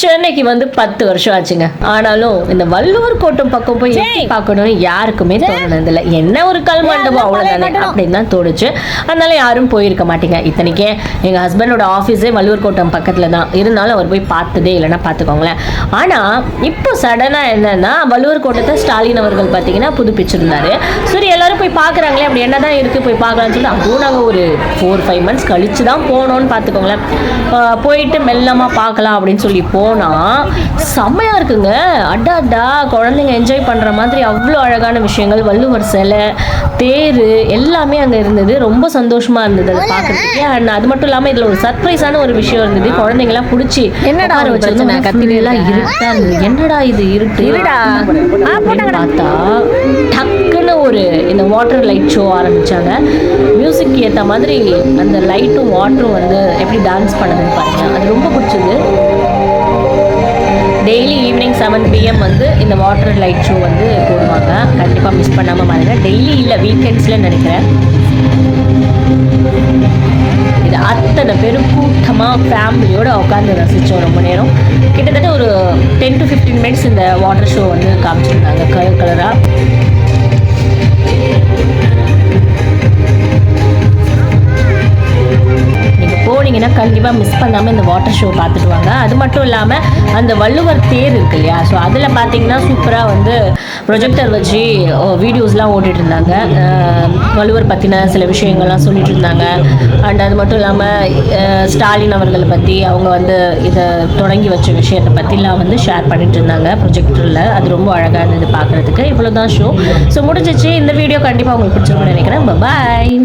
சென்னைக்கு வந்து 10 வருஷம் ஆச்சுங்க. ஆனாலும் இந்த வள்ளுவர் கோட்டம் பக்கம் போய் பார்க்கணும்னு யாருக்குமே தோணுனதில்லை. என்ன ஒரு கல் மண்டபம் அவ்வளோதானே அப்படின்னு தான் தோணுச்சு. அதனால யாரும் போயிருக்க மாட்டீங்க. இத்தனைக்கே எங்கள் ஹஸ்பண்டோட ஆஃபீஸே வள்ளுவர் கோட்டம் பக்கத்தில் தான் இருந்தாலும் அவர் போய் பார்த்ததே இல்லைன்னா பார்த்துக்கோங்களேன். ஆனால் இப்போ சடனாக என்னன்னா வள்ளுவர் கோட்டத்தை ஸ்டாலின் அவர்கள் பார்த்தீங்கன்னா புதுப்பிச்சிருந்தாரு. சரி எல்லாரும் போய் பார்க்குறாங்களே அப்படி என்ன தான் இருக்குது போய் பார்க்கலாம்னு சொல்லி அதுவும் நாங்கள் ஒரு 4-5 months கழிச்சு தான் போனோன்னு பார்த்துக்கோங்களேன். போயிட்டு மெல்லமாக பார்க்கலாம் அப்படின்னு சொல்லி போனால் செம்மையாக இருக்குங்க. அடாடா குழந்தைங்க என்ஜாய் பண்ணுற மாதிரி அவ்வளோ அழகான விஷயங்கள், வள்ளுவர் சிலை, தேர் எல்லாமே அங்கே இருந்தது. ரொம்ப சந்தோஷமாக இருந்தது அதை பார்க்குறதுக்கு. அண்ட் அது மட்டும் இல்லாமல் இதில் ஒரு சர்ப்ரைஸான ஒரு விஷயம் இருந்தது. குழந்தைங்களாம் பிடிச்சி என்னடா வச்சிருந்தோம் கத்திரிலாம் இருட்டா இருந்தது. என்னடா இது இருட்டு பார்த்தா டக்குன்னு ஒரு இந்த வாட்டர் லைட் ஷோ ஆரம்பித்தாங்க. மியூசிக் ஏற்ற மாதிரி அந்த லைட்டும் வாட்டரும் வந்து எப்படி டான்ஸ் பண்ணுதுன்னு பாருங்க. அது ரொம்ப பிடிச்சது. டெய்லி ஈவினிங் 7 PM வந்து இந்த வாட்டர் லைட் ஷோ வந்து போடுவாங்க. கண்டிப்பாக மிஸ் பண்ணாமல் பாருங்க. டெய்லி இல்லை வீக்கெண்ட்ஸில் நினைக்கிறேன். இது அத்தனை பேரும் கூட்டமாக ஃபேமிலியோடு உட்காந்து ரசித்தோம் ரொம்ப நேரம். கிட்டத்தட்ட ஒரு 10 to 15 minutes இந்த வாட்டர் ஷோ வந்து காமிச்சிருந்தாங்க கலர் கலராக. போனீங்கன்னா கண்டிப்பாக மிஸ் பண்ணாமல் இந்த வாட்டர் ஷோ பார்த்துட்டு வாங்க. அது மட்டும் இல்லாமல் அந்த வள்ளுவர் தேர் இருக்கு இல்லையா, ஸோ அதில் பார்த்தீங்கன்னா சூப்பராக வந்து ப்ரொஜெக்டர் வச்சு வீடியோஸ்லாம் ஓட்டிகிட்டு இருந்தாங்க. வள்ளுவர் பற்றின சில விஷயங்கள்லாம் சொல்லிட்டு இருந்தாங்க. அண்ட் அது மட்டும் இல்லாமல் ஸ்டாலின் அவர்களை பற்றி அவங்க வந்து இதை தொடங்கி வச்ச விஷயத்தை பற்றிலாம் வந்து ஷேர் பண்ணிட்டு இருந்தாங்க ப்ரொஜெக்டரில். அது ரொம்ப அழகாக இருந்தது பார்க்குறதுக்கு. இவ்வளோ தான் ஷோ. ஸோ முடிஞ்சிச்சு. இந்த வீடியோ கண்டிப்பாக உங்களுக்கு பிடிச்சிருக்கும்னு நினைக்கிறேன். பாய்.